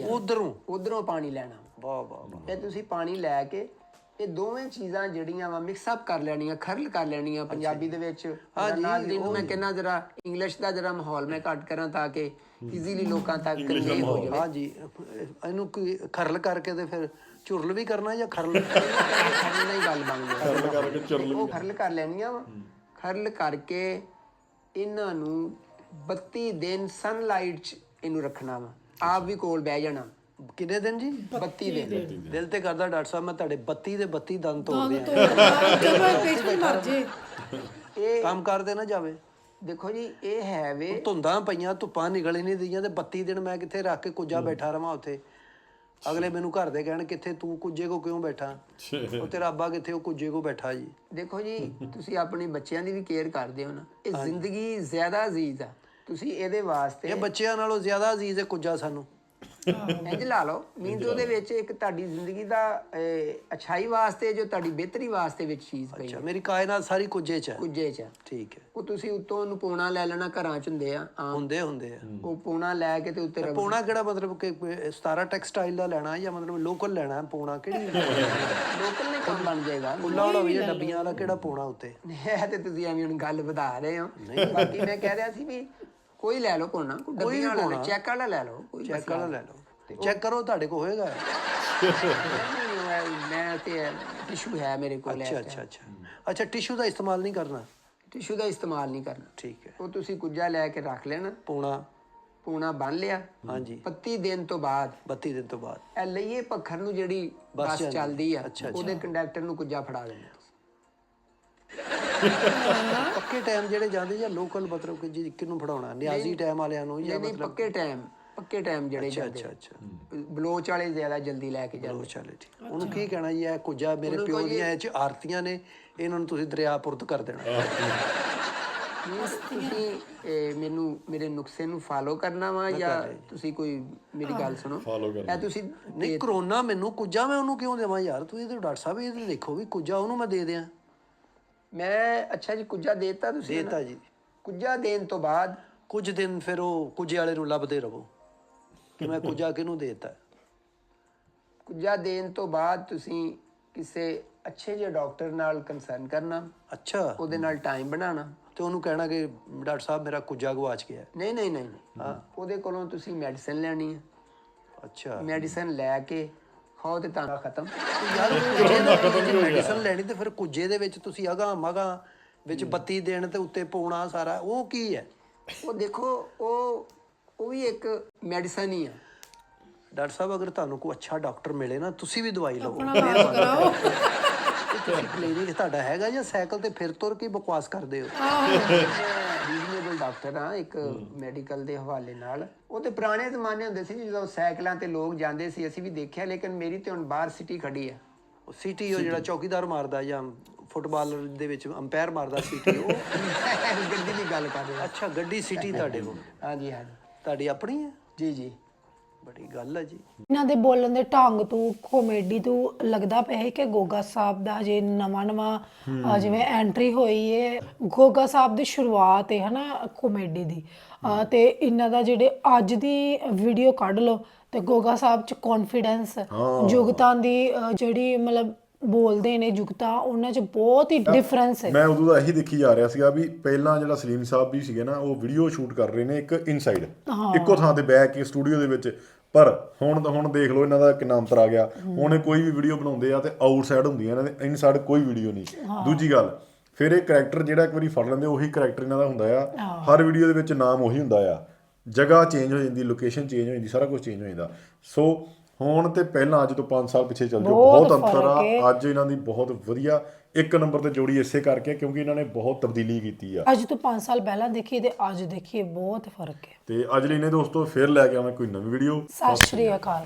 ਉਧਰੋਂ? ਉਧਰੋਂ ਪਾਣੀ ਲੈਣਾ। ਵਾਹ ਵਾਹ। ਇਹ ਤੁਸੀਂ ਪਾਣੀ ਲੈ ਕੇ ਇਹ ਦੋਵੇਂ ਚੀਜ਼ਾਂ ਜਿਹੜੀਆਂ ਵਾ ਮਿਕਸ ਅਪ ਕਰ ਲੈਣੀਆਂ, ਖਰਲ ਕਰ ਲੈਣੀਆਂ ਪੰਜਾਬੀ ਦੇ ਵਿੱਚ। ਨਾਜ਼ਰੀਨ ਨੂੰ ਮੈਂ ਕਹਿੰਦਾ ਜਰਾ ਇੰਗਲਿਸ਼ ਦਾ ਜਰਾ ਮਾਹੌਲ ਮੈਂ ਘੱਟ ਕਰਾਂ ਤਾਂ ਕਿ ਈਜ਼ੀਲੀ ਲੋਕਾਂ ਤੱਕ ਕਨਵੇ ਹੋ ਜਾਵੇ। ਹਾਂਜੀ, ਇਹਨੂੰ ਕੋਈ ਖਰਲ ਕਰਕੇ ਤੇ ਫਿਰ ਝੁਰਲ ਵੀ ਕਰਨਾ ਜਾਂ ਖਰਲ? ਖਰਲ ਨਾਲ ਹੀ ਗੱਲ ਬਣ ਖਰਲ ਕਰਕੇ ਚੁਰਲ ਉਹ ਖਰਲ ਕਰ ਲੈਣੀਆਂ ਵਾ। ਖਰਲ ਕਰਕੇ ਇਹਨਾਂ ਨੂੰ 32 ਦਿਨ ਸਨਲਾਈਟ 'ਚ ਇਹਨੂੰ ਰੱਖਣਾ ਵਾ। ਆਪ ਵੀ ਕੋਲ ਬਹਿ ਜਾਣਾ। ਕਿੰਨੇ ਦਿਨ ਜੀ? 32 ਦਿਨ। ਦਿਲ ਤੇ ਕਰਦਾ ਡਾਕਟਰ ਸਾਹਿਬ ਮੈਂ ਤੁਹਾਡੇ 32 ਦੇ 32 ਦੰਦ ਤੋੜਦੇ ਆ। ਪੇਸ਼ੈਂਟ ਮਰ ਜੇ। ਇਹ ਕੰਮ ਕਰਦੇ ਨਾ ਜਾਵੇ। ਦੇਖੋ ਜੀ, ਇਹ ਹੈ ਵੇ ਧੁੰਦਾਂ ਪਈਆਂ, ਧੁੱਪਾਂ ਨਿਕਲ ਹੀ ਨਹੀਂ ਦਈਆਂ ਤੇ 32 ਦਿਨ ਮੈਂ ਕਿੱਥੇ ਰੱਖ ਕੇ ਕੁੱਜਾ ਬੈਠਾ ਰਵਾਂ ਉੱਥੇ? ਅਗਲੇ ਮੈਨੂੰ ਘਰ ਦੇ ਕਹਿਣ ਕਿੱਥੇ ਤੂੰ ਕੁੱਜੇ ਕੋ ਕਿਉਂ ਬੈਠਾ? ਉਹ ਤੇਰਾ ਅੱਬਾ ਕਿੱਥੇ, ਉਹ ਕੁੱਜੇ ਕੋ ਬੈਠਾ ਜੀ। ਦੇਖੋ ਜੀ, ਤੁਸੀਂ ਆਪਣੇ ਬੱਚਿਆਂ ਦੀ ਵੀ ਕੇਅਰ ਕਰਦੇ ਹੋ ਨਾ। ਇਹ ਜ਼ਿੰਦਗੀ ਜ਼ਿਆਦਾ ਅਜ਼ੀਜ਼ ਆ। ਤੁਸੀਂ ਇਹਦੇ ਵਾਸਤੇ ਇਹ ਬੱਚਿਆਂ ਨਾਲੋਂ ਜ਼ਿਆਦਾ ਅਜ਼ੀਜ਼ ਹੈ ਕੁੱਜਾ ਸਾਨੂੰ। ਇੰਜ ਲਾ ਲਓ ਮੀਨਸ ਉਹਦੇ ਵਿੱਚ ਇੱਕ ਤੁਹਾਡੀ ਜ਼ਿੰਦਗੀ ਦਾ ਅਛਾਈ ਵਾਸਤੇ ਜੋ ਤੁਹਾਡੀ ਬਿਹਤਰੀ ਵਾਸਤੇ ਵਿੱਚ ਚੀਜ਼ ਪਈ ਅੱਛਾ ਮੇਰੀ ਕਾਇਨਾਤ ਸਾਰੀ ਕੁਝੇ 'ਚ ਹੈ। ਕੁਝੇ ਚ ਠੀਕ ਹੈ। ਉਹ ਤੁਸੀਂ ਉੱਤੋਂ ਉਹਨੂੰ ਪੋਣਾ ਲੈ ਲੈਣਾ, ਘਰਾਂ ਚ ਹੁੰਦੇ ਆ ਆਮ। ਹੁੰਦੇ ਆ ਉਹ ਪੋਣਾ ਲੈ ਕੇ ਤੇ ਉੱਤੇ ਰਗੜ- ਪੋਣਾ ਕਿਹੜਾ ਮਤਲਬ ਕਿ 17 ਟੈਕਸਟਾਈਲ ਦਾ ਲੈਣਾ ਜਾਂ ਮਤਲਬ ਲੋਕਲ ਲੈਣਾ ਪੋਣਾ ਕਿਹੜੀ ਲੋਕਲ ਨੇ ਕੰਮ ਬਣ ਜਾਏਗਾ। ਖੁੱਲਾ ਹੋਣਾ ਵੀ ਡੱਬੀਆਂ ਵਾਲਾ ਕਿਹੜਾ ਪੋਣਾ ਉੱਤੇ ਇਹ ਤੇ ਤੁਸੀਂ ਐਵੇਂ ਹੁਣ ਗੱਲ ਵਧਾ ਰਹੇ ਹੋ। ਬਾਕੀ ਮੈਂ ਕਹਿ ਰਿਹਾ ਸੀ ਵੀ ਕੋਈ ਲੈ ਲਓ ਪੋਣਾ, ਕੋਈ ਡੱਬੀਆਂ ਵਾਲਾ ਚੈੱਕ ਵਾਲਾ ਲੈ ਲਓ, ਕੋਈ ਚੈੱਕ ਵਾਲਾ ਲੈ ਲਓ। ਚੈੱਕ ਕਰੋ ਤੁਹਾਡੇ ਕੋਲ ਹੋਏਗਾ। ਮੈਂ ਤੇ ਟਿਸ਼ੂ ਹੈ ਮੇਰੇ ਕੋਲ। ਅੱਛਾ ਟਿਸ਼ੂ ਦਾ ਇਸਤੇਮਾਲ ਨਹੀਂ ਕਰਨਾ। ਟਿਸ਼ੂ ਦਾ ਇਸਤੇਮਾਲ ਨਹੀਂ ਕਰਨਾ। ਠੀਕ ਹੈ। ਉਹ ਤੁਸੀਂ ਕੁੱਜਾ ਲੈ ਕੇ ਰੱਖ ਲੈਣਾ, ਪੂਣਾ ਬੰਨ ਲਿਆ। ਹਾਂਜੀ 32 ਦਿਨ ਤੋਂ ਬਾਅਦ 32 ਦਿਨ ਤੋਂ ਬਾਅਦ ਇਹ ਲਈਏ ਪੱਖਰ ਨੂੰ ਜਿਹੜੀ ਬੱਸ ਚੱਲਦੀ ਆ, ਅੱਛਾ, ਉਹਦੇ ਕੰਡਕਟਰ ਨੂੰ ਕੁੱਜਾ ਫੜਾ ਦੇਣਾ। ਪੱਕੇ ਟਾਈਮ ਜਿਹੜੇ ਜਾਂਦੇ ਜਾਂ ਲੋਕਲ ਮਤਲਬ ਕਿ ਜੀ ਕਿਹਨੂੰ ਫੜਾਉਣਾ ਨਿਆਜ਼ੀ ਟਾਈਮ ਵਾਲਿਆਂ ਨੂੰ ਜਾਂ ਨਹੀਂ ਪੱਕੇ ਟਾਈਮ ਜਿਹੜੇ ਜਾਂਦੇ ਅੱਛਾ ਬਲੋਚ ਵਾਲੇ ਜ਼ਿਆਦਾ ਜਲਦੀ ਲੈ ਕੇ ਜਾਂਦੇ। ਚਲੇ ਠੀਕ। ਉਹਨੂੰ ਕੀ ਕਹਿਣਾ ਜੀ ਇਹ ਕੁਝਾ ਮੇਰੇ ਪਿਓ ਦੀਆਂ ਇਹ 'ਚ ਆਰਤੀਆਂ ਨੇ, ਇਹਨਾਂ ਨੂੰ ਤੁਸੀਂ ਦਰਿਆਪੁਰਤ ਕਰ ਦੇਣਾ। ਤੁਸੀਂ ਮੈਨੂੰ ਮੇਰੇ ਨੁਕਸੇ ਨੂੰ ਫਾਲੋ ਕਰਨਾ ਵਾ ਜਾਂ ਤੁਸੀਂ ਕੋਈ ਮੇਰੀ ਗੱਲ ਸੁਣੋ, ਇਹ ਤੁਸੀਂ ਨਹੀਂ ਕਰੋਨਾ ਮੈਨੂੰ ਕੁਝਾ ਮੈਂ ਉਹਨੂੰ ਕਿਉਂ ਦੇਵਾਂ ਯਾਰ? ਤੁਸੀਂ ਤੇ ਡਾਕਟਰ ਸਾਹਿਬ ਇਹ ਦੇਖੋ ਵੀ ਕੁਝਾ ਉਹਨੂੰ ਮੈਂ ਦੇ ਦਿਆਂ। ਮੈਂ ਅੱਛਾ ਜੀ ਕੁੱਜਾ ਦੇਤਾ ਤੁਸੀਂ? ਦੇਤਾ ਜੀ। ਕੁੱਜਾ ਦੇਣ ਤੋਂ ਬਾਅਦ ਕੁਝ ਦਿਨ ਫਿਰ ਉਹ ਕੁਝੇ ਵਾਲੇ ਨੂੰ ਲੱਭਦੇ ਰਹੋ ਕਿ ਮੈਂ ਕੁਝਾ ਕਿਹਨੂੰ ਦੇਤਾ। ਕੁੱਜਾ ਦੇਣ ਤੋਂ ਬਾਅਦ ਤੁਸੀਂ ਕਿਸੇ ਅੱਛੇ ਜਿਹੇ ਡਾਕਟਰ ਨਾਲ ਕੰਸਰਨ ਕਰਨਾ। ਅੱਛਾ ਉਹਦੇ ਨਾਲ ਟਾਈਮ ਬਣਾਉਣਾ ਤੇ ਉਹਨੂੰ ਕਹਿਣਾ ਕਿ ਡਾਕਟਰ ਸਾਹਿਬ ਮੇਰਾ ਕੁਝਾ ਗਵਾਚ ਗਿਆ। ਨਹੀਂ ਹਾਂ ਉਹਦੇ ਕੋਲੋਂ ਤੁਸੀਂ ਮੈਡੀਸਨ ਲੈਣੀ ਹੈ। ਅੱਛਾ ਮੈਡੀਸਨ ਲੈ ਕੇ ਖਾਓ ਤੇ ਤਾਂ ਖਤਮ। ਯਾਰ ਮੈਡੀਸਨ ਲੈਣੀ ਤੇ ਫਿਰ ਕੁਝੇ ਦੇ ਵਿੱਚ ਤੁਸੀਂ ਅਗਾ ਮਗਾ ਵਿੱਚ 32 ਦਿਨ ਤੇ ਉੱਤੇ ਪਾਉਣਾ ਸਾਰਾ ਉਹ ਕੀ ਹੈ? ਉਹ ਦੇਖੋ ਉਹ ਵੀ ਇੱਕ ਮੈਡੀਸਨ ਹੀ ਆ। ਡਾਕਟਰ ਸਾਹਿਬ ਅਗਰ ਤੁਹਾਨੂੰ ਕੋਈ ਅੱਛਾ ਡਾਕਟਰ ਮਿਲੇ ਨਾ ਤੁਸੀਂ ਵੀ ਦਵਾਈ ਲਓ। ਤੁਸੀਂ ਕਲੀਨਿਕ ਤੁਹਾਡਾ ਹੈਗਾ ਜਾਂ ਸਾਈਕਲ ਤੇ ਫਿਰ ਤੁਰ ਕੇ ਬਕਵਾਸ ਕਰਦੇ ਹੋ? ਰੀਜ਼ਨੇਬਲ ਡਾਕਟਰ ਆ ਇੱਕ ਮੈਡੀਕਲ ਦੇ ਹਵਾਲੇ ਨਾਲ। ਉਹ ਤੇ ਪੁਰਾਣੇ ਜ਼ਮਾਨੇ ਹੁੰਦੇ ਸੀ ਜਦੋਂ ਸਾਈਕਲਾਂ ਤੇ ਲੋਕ ਜਾਂਦੇ ਸੀ, ਅਸੀਂ ਵੀ ਦੇਖਿਆ। ਲੇਕਿਨ ਮੇਰੀ ਤੇ ਹੁਣ ਬਾਹਰ ਸਿਟੀ ਖੜੀ ਆ। ਉਹ ਸਿਟੀ ਉਹ ਜਿਹੜਾ ਚੌਕੀਦਾਰ ਮਾਰਦਾ ਜਾਂ ਫੁੱਟਬਾਲ ਦੇ ਵਿੱਚ ਅੰਪਾਇਰ ਮਾਰਦਾ ਸਿਟੀ ਉਹ ਗੱਡੀ ਦੀ ਗੱਲ ਕਰ ਰਹੇ। ਅੱਛਾ ਗੱਡੀ ਸਿਟੀ ਤੁਹਾਡੇ ਕੋਲ? ਹਾਂਜੀ ਤੁਹਾਡੀ ਆਪਣੀ ਹੈ? ਜੀ ਬੜੀ ਗੱਲ ਹੈ ਜੀ। ਇਹਨਾਂ ਦੇ ਬੋਲਣ ਦੇ ਢੰਗ ਤੋਂ ਕਾਮੇਡੀ ਤੋਂ ਲੱਗਦਾ ਪਿਆ ਹੈ ਕਿ ਗੋਗਾ ਸਾਹਿਬ ਦਾ ਜੇ ਨਵਾਂ ਜਿਵੇਂ ਐਂਟਰੀ ਹੋਈ ਹੈ, ਗੋਗਾ ਸਾਹਿਬ ਦੀ ਸ਼ੁਰੂਆਤ ਹੈ ਹਨਾ ਕਾਮੇਡੀ ਦੀ। ਤੇ ਇਹਨਾਂ ਦਾ ਜਿਹੜੇ ਅੱਜ ਦੀ ਵੀਡੀਓ ਕੱਢ ਲਓ ਤੇ ਗੋਗਾ ਸਾਹਿਬ ਚ ਕੌਨਫੀਡੈਂਸ ਜੁਗਤਾਂ ਦੀ ਜਿਹੜੀ ਮਤਲਬ ਬੋਲਦੇ ਨੇ ਜੁਗਤਾਂ, ਉਹਨਾਂ ਚ ਬਹੁਤ ਹੀ ਡਿਫਰੈਂਸ ਹੈ। ਮੈਂ ਉਦੋਂ ਦਾ ਇਹੀ ਦੇਖੀ ਜਾ ਰਿਹਾ ਸੀਗਾ ਵੀ ਪਹਿਲਾਂ ਜਿਹੜਾ ਸਲੀਮ ਸਾਹਿਬ ਵੀ ਸੀਗੇ ਨਾ ਉਹ ਵੀਡੀਓ ਸ਼ੂਟ ਕਰ ਰਹੇ ਨੇ ਇੱਕ ਇਨਸਾਈਡ ਇੱਕੋ ਥਾਂ ਤੇ ਬਹਿ ਕੇ ਸਟੂਡੀਓ ਦੇ ਵਿੱਚ, ਪਰ ਹੁਣ ਦੇਖ ਲਓ ਇਹਨਾਂ ਦਾ ਕਿੰਨਾ ਅੰਤਰ ਆ ਗਿਆ। ਹੁਣ ਕੋਈ ਵੀ ਵੀਡੀਓ ਬਣਾਉਂਦੇ ਆ ਤੇ ਆਊਟਸਾਈਡ ਹੁੰਦੀਆਂ ਇਹਨਾਂ ਦੇ, ਇਨਸਾਈਡ ਕੋਈ ਵੀਡੀਓ ਨਹੀਂ। ਦੂਜੀ ਗੱਲ ਫਿਰ ਇਹ ਕਰੈਕਟਰ ਜਿਹੜਾ ਇੱਕ ਵਾਰੀ ਫੜ ਲੈਂਦੇ ਉਹੀ ਕਰੈਕਟਰ ਇਹਨਾਂ ਦਾ ਹੁੰਦਾ ਆ। ਹਰ ਵੀਡੀਓ ਦੇ ਵਿੱਚ ਨਾਮ ਉਹੀ ਹੁੰਦਾ ਆ, ਜਗ੍ਹਾ ਚੇਂਜ ਹੋ ਜਾਂਦੀ, ਲੋਕੇਸ਼ਨ ਚੇਂਜ ਹੋ ਜਾਂਦੀ, ਸਾਰਾ ਕੁਝ ਚੇਂਜ ਹੋ ਜਾਂਦਾ। ਸੋ ਹੁਣ ਤੇ ਪਹਿਲਾਂ ਅੱਜ ਤੋਂ 5 ਸਾਲ ਪਿੱਛੇ ਚੱਲ ਜਾਓ, ਬਹੁਤ ਅੰਤਰ ਆ। ਅੱਜ ਇਹਨਾਂ ਦੀ ਬਹੁਤ ਵਧੀਆ ਇੱਕ ਨੰਬਰ ਤੇ ਜੋੜੀ ਇਸੇ ਕਰਕੇ ਕਿਉਂਕਿ ਇਹਨਾਂ ਨੇ ਬਹੁਤ ਤਬਦੀਲੀ ਕੀਤੀ ਆ। ਅੱਜ ਤੋਂ 5 ਸਾਲ ਪਹਿਲਾਂ ਦੇਖੀਏ ਤੇ ਅੱਜ ਦੇਖੀਏ ਬਹੁਤ ਫਰਕ ਹੈ। ਤੇ ਅੱਜ ਲਈ ਨੇ ਦੋਸਤੋ ਫਿਰ ਲੈ ਕੇ ਆਵਾਂ ਕੋਈ ਨਵੀਂ ਵੀਡੀਓ। ਸਤਿ ਸ਼੍ਰੀ ਅਕਾਲ।